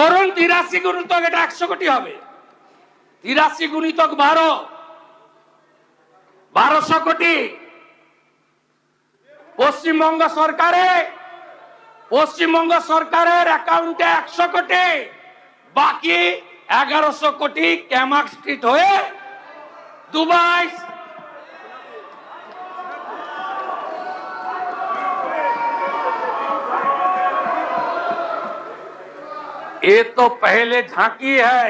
করুন 83 গুণিতক এটা 100 কোটি হবে। 83 গুণিতক 1200 কোটি। পশ্চিমবঙ্গ সরকারের অ্যাকাউন্টে 100 কোটি, বাকি 1100 কোটি ক্যামাক স্ট্রিট হয়ে দুবাই। ये तो पहले झांकी है,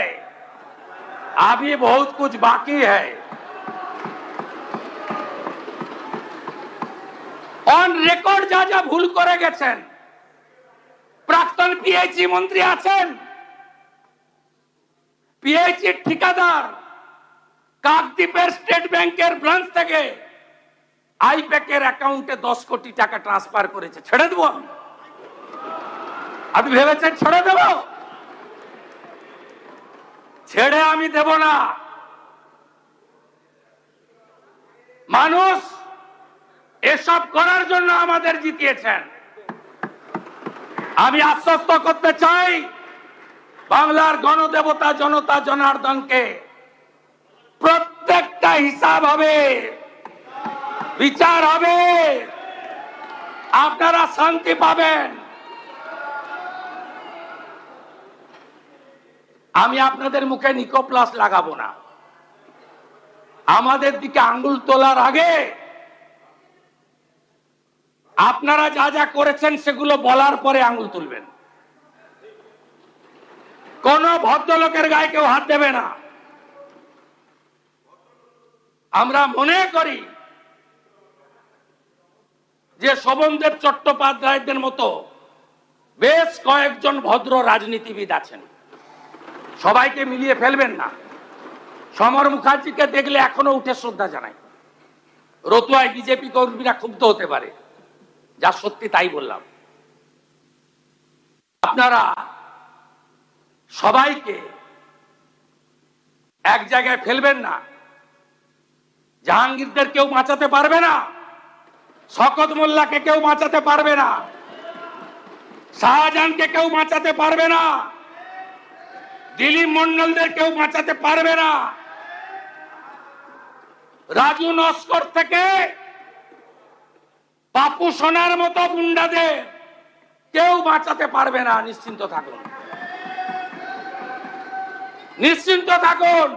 अभी बहुत कुछ बाकी है। অন রেকর্ড যা যা ভুল করে গেছেন, প্রাক্তন পিএইচই মন্ত্রী আছেন, পিএইচই ঠিকাদার কাকদ্বীপের স্টেট ব্যাংকের ব্রাঞ্চ থেকে আইপ্যাকের অ্যাকাউন্টে 10 কোটি টাকা ট্রান্সফার করেছে। ছেড়ে দেবো আমি? আপনি ভেবেছেন ছেড়ে দেব? ছেড়ে আমি দেব না। মানুষ এসব করার জন্য আমাদের জিতিয়েছেন। আমি আশ্বস্ত করতে চাই বাংলার গণদেবতা জনতা জনার্দনকে, প্রত্যেকটা হিসাব হবে, বিচার হবে, আপনারা শান্তি পাবেন। আমি আপনাদের মুখে নিকোপ্লাস লাগাবো না। আমাদের দিকে আঙ্গুল তোলার আগে আপনারা যা যা করেছেন সেগুলো বলার পরে আঙ্গুল তুলবেন। কোন ভদ্রলোকের গায়ে কেউ হাত দেবে না। আমরা মনে করি যে শোভনদেব চট্টোপাধ্যায়দের মতো বেশ কয়েকজন ভদ্র রাজনীতিবিদ আছেন, সবাইকে মিলিয়ে ফেলবেন না। সমর মুখার্জিকে দেখলে এখনো উঠে শ্রদ্ধা জানাই। রতুয়ায় বিজেপি কর্মীরা ক্ষুব্ধ হতে পারে, যা সত্যি তাই বললাম। আপনারা সবাইকে এক জায়গায় ফেলবেন না। জাহাঙ্গীরদের কেউ বাঁচাতে পারবে না, শকত মোল্লাকে কেউ বাঁচাতে পারবে না, শাহজাহানকে কেউ বাঁচাতে পারবে না, দিলীপ মন্ডলদের কেউ বাঁচাতে পারবে না, রাজু নস্কর থেকে বাপু সোনার মতো গুন্ডাদের কেউ বাঁচাতে পারবে না। নিশ্চিন্ত থাকুন, নিশ্চিন্ত থাকুন।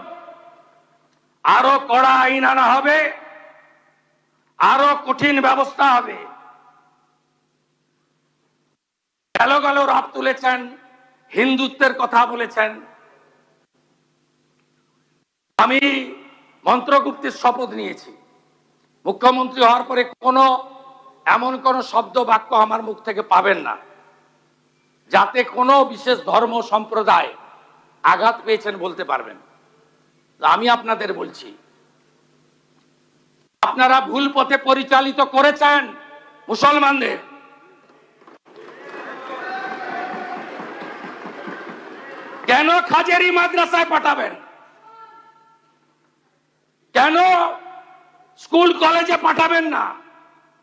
আরো কড়া আইন আনা হবে, আরো কঠিন ব্যবস্থা হবে। গেল রাত তুলেছেন, হিন্দুত্বের কথা বলেছেন। আমি মন্ত্রগুপ্তের শপথ নিয়েছি, মুখ্যমন্ত্রী হওয়ার পরে এমন কোন শব্দ বাক্য আমার মুখ থেকে পাবেন না যাতে কোনো বিশেষ ধর্ম সম্প্রদায় আঘাত পেয়েছেন বলতে পারবেন। আমি আপনাদের বলছি, আপনারা ভুল পথে পরিচালিত করেছেন মুসলমানদের। কেন খাজেরি মাদ্রাসায় পাঠাবেন? কেন স্কুল কলেজে পাঠাবেন না?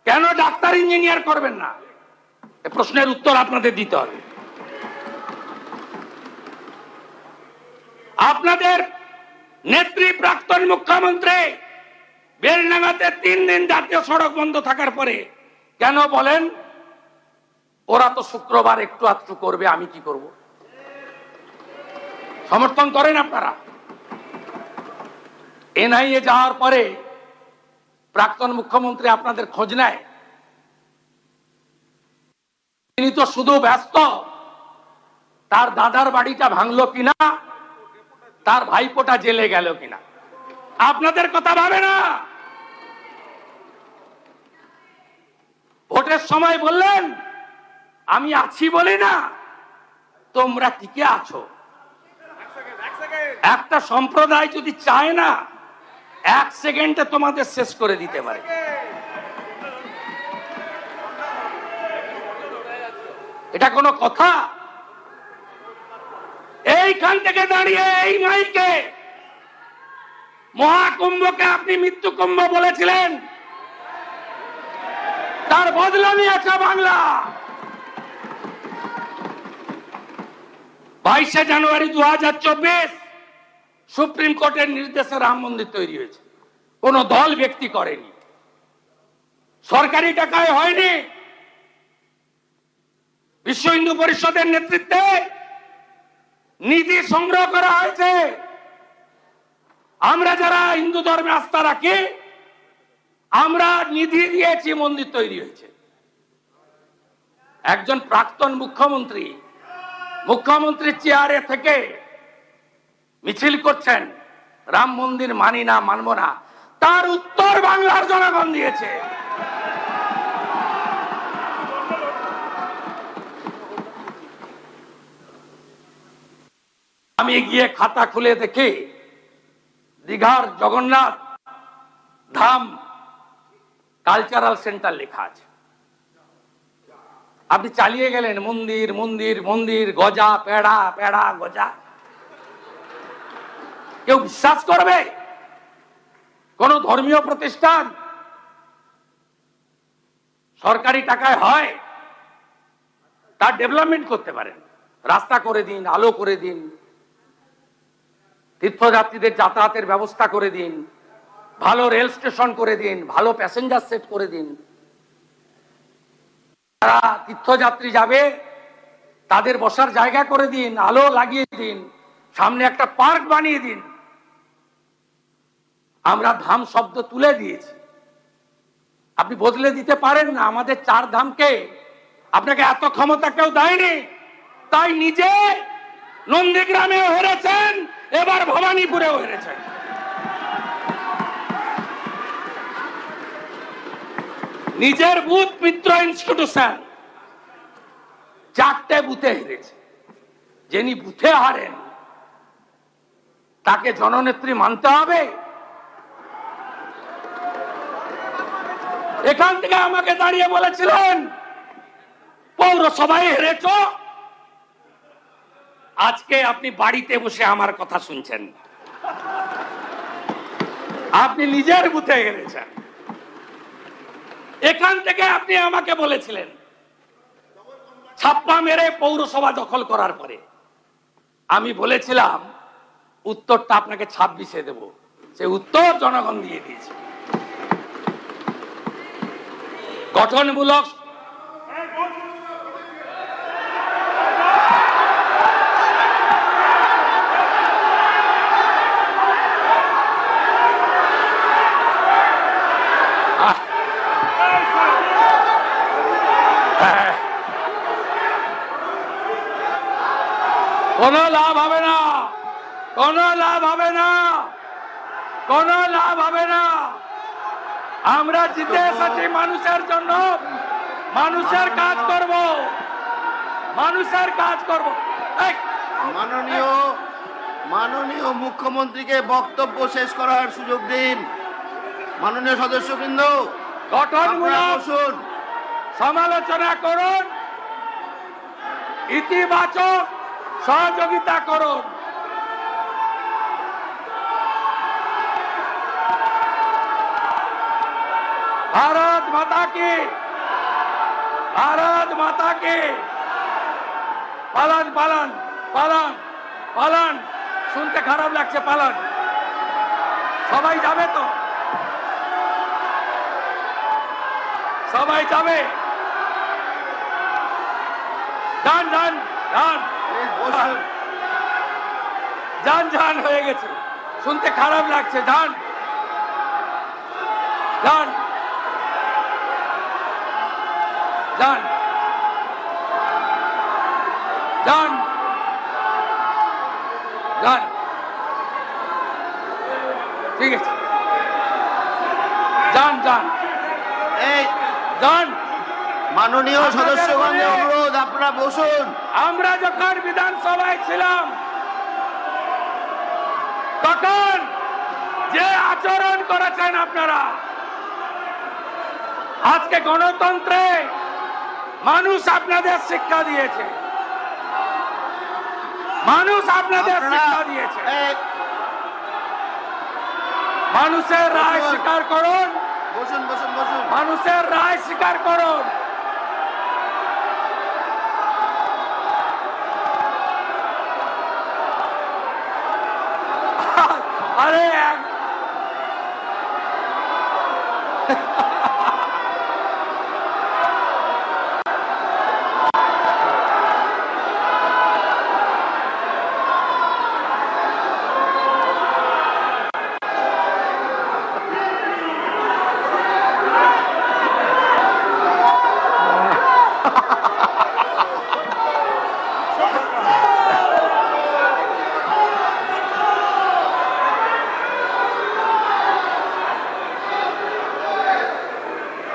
কেন ডাক্তার ইঞ্জিনিয়ার করবেন না? এই প্রশ্নের উত্তর আপনাদের দিতে হবে। আপনাদের নেত্রী প্রাক্তন মুখ্যমন্ত্রী বেলডাঙ্গাতে 3 দিন জাতীয় সড়ক বন্ধ থাকার পরে কেন বলেন ওরা তো শুক্রবার একটু আধটু করবে, আমি কি করব? সমর্থন করেন আপনারা? এনআইএ যাওয়ার পরে প্রাক্তন মুখ্যমন্ত্রী আপনাদের খোঁজ নেয়? তিনি তো শুধু ব্যস্ত তার দাদার বাড়িটা ভাঙলো কিনা, তার ভাইপোটা জেলে গেল কিনা। আপনাদের কথা ভাবে না। ভোটের সময় বললেন আমি আছি বলি না তোমরা টিকে আছো। একটা সম্প্রদায় যদি চায় না 1 সেকেন্ডে তোমাদের শেষ করে দিতে পারে। এটা কোনো কথা? এইখান থেকে দাঁড়িয়ে এই মাইকে মহাকুম্ভকে আপনি মৃত্যু কুম্ভ বলেছিলেন, তার বদলা নিয়েছে বাংলা। 22শে জানুয়ারি 2024 সুপ্রিম কোর্টের নির্দেশে রাম মন্দির তৈরি হয়েছে। কোন দল ব্যক্তি করেনি, সরকারি টাকায় হয়নি, বিশ্ব হিন্দু পরিষদের নেতৃত্বে নিধি সংগ্রহ করা হয়েছে। আমরা যারা হিন্দু ধর্মে আস্থা রাখি, আমরা নিধি দিয়েছি, মন্দির তৈরি হয়েছে। একজন প্রাক্তন মুখ্যমন্ত্রীর চেয়ারে থেকে মিছিল করছেন, রাম মন্দির মানি না, মানব না। তার উত্তর বাংলার জনগণ দিয়েছে। আমি গিয়ে খাতা খুলে দেখি দীঘার জগন্নাথ ধাম কালচারাল সেন্টার লেখা আছে। আপনি চালিয়ে গেলেন মন্দির মন্দির মন্দির, গজা পেড়া পেড়া গজা। কেউ বিশ্বাস করবে? কোন ধর্মীয় প্রতিষ্ঠান সরকারি টাকায় হয়? তার ডেভেলপমেন্ট করতে পারেন, রাস্তা করে দিন, আলো করে দিন, তীর্থযাত্রীদের যাতায়াতের ব্যবস্থা করে দিন, ভালো রেল স্টেশন করে দিন, ভালো প্যাসেঞ্জার সেট করে দিন। যারা তীর্থযাত্রী যাবে তাদের বসার জায়গা করে দিন, আলো লাগিয়ে দিন, সামনে একটা পার্ক বানিয়ে দিন। আমরা ধাম শব্দ তুলে দিয়েছি, আপনি বদলে দিতে পারেন না। আমাদের 4 ধামকে আপনাকে এত ক্ষমতা কেউ দেয়নি, তাই নিজে নন্দীগ্রামেও হেরেছেন, এবার ভবানীপুরেও হেরেছেন। নিজের বুথ মিত্র ইনস্টিটিউশন 4টে বুথে হেরেছে। যিনি বুথে হারেন তাকে জননেত্রী মানতে হবে? এখান থেকে আমাকে দাঁড়িয়ে বলেছিলেন পৌরসভায় হেরেছ, আজকে আপনি বাড়িতে বসে আমার কথা শুনছেন। আপনি নিজের বুথে হেরেছেন। এখান থেকে আপনি আমাকে বলেছিলেন ছাপ্পা মেরে পৌরসভা দখল করার পরে আমি বলেছিলাম উত্তরটা আপনাকে 26-এ দেব। সে উত্তর জনগণ দিয়ে দিয়েছে। গঠনমূলক কোনো লাভ হবে না, কোনো লাভ হবে না, কোনো লাভ হবে না। আমরা জিতে এসেছি মানুষের জন্য, মানুষের কাজ করব, মানুষের কাজ করব। মাননীয় মুখ্যমন্ত্রীকে বক্তব্য শেষ করার সুযোগ দিন। মাননীয় সদস্যবৃন্দ, গঠনমূলক সমালোচনা করুন, ইতিবাচক সহযোগিতা করুন। ভারত মাতা কি, ভারত মাতা কি। পালন পালন পালন পালন, শুনতে খারাপ লাগছে, পালন। সবাই যাবে তো? সবাই যাবে? যান যান যান যান যান, হয়ে গেছে, শুনতে খারাপ লাগছে, যান যান যান যান যান, ঠিক আছে, যান যান এই যান। মাননীয় সদস্যগণের অনুরোধ, আপনারা বসুন। আমরা যখন বিধানসভায় ছিলাম তখন যে আচরণ করেছেন আপনারা, আজকে গণতন্ত্রে মানুষ আপনাদের শিক্ষা দিয়েছে, মানুষ আপনাদের শিক্ষা দিয়েছে। মানুষের রায় স্বীকার করুন, বসুন বসুন বসুন। মানুষের রায় স্বীকার করুন। আরে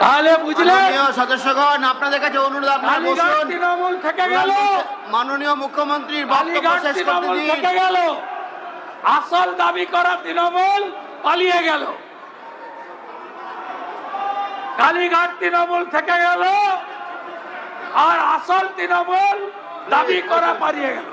তাহলে বুঝলেন, মাননীয় সদস্যগণ, আপনাদের কাছে অনুরোধ, আপনারা কালীঘাট বসুন। তৃণমূল থেকে গেল, মাননীয় মুখ্যমন্ত্রীর বক্তব্য কালীঘাট শেষ করতে তৃণমূল দিন। থেকে গেল, আসল দাবি করা তৃণমূল পালিয়ে গেল। কালীঘাট তৃণমূল থেকে গেল আর আসল তৃণমূল দাবি করা পালিয়ে গেল।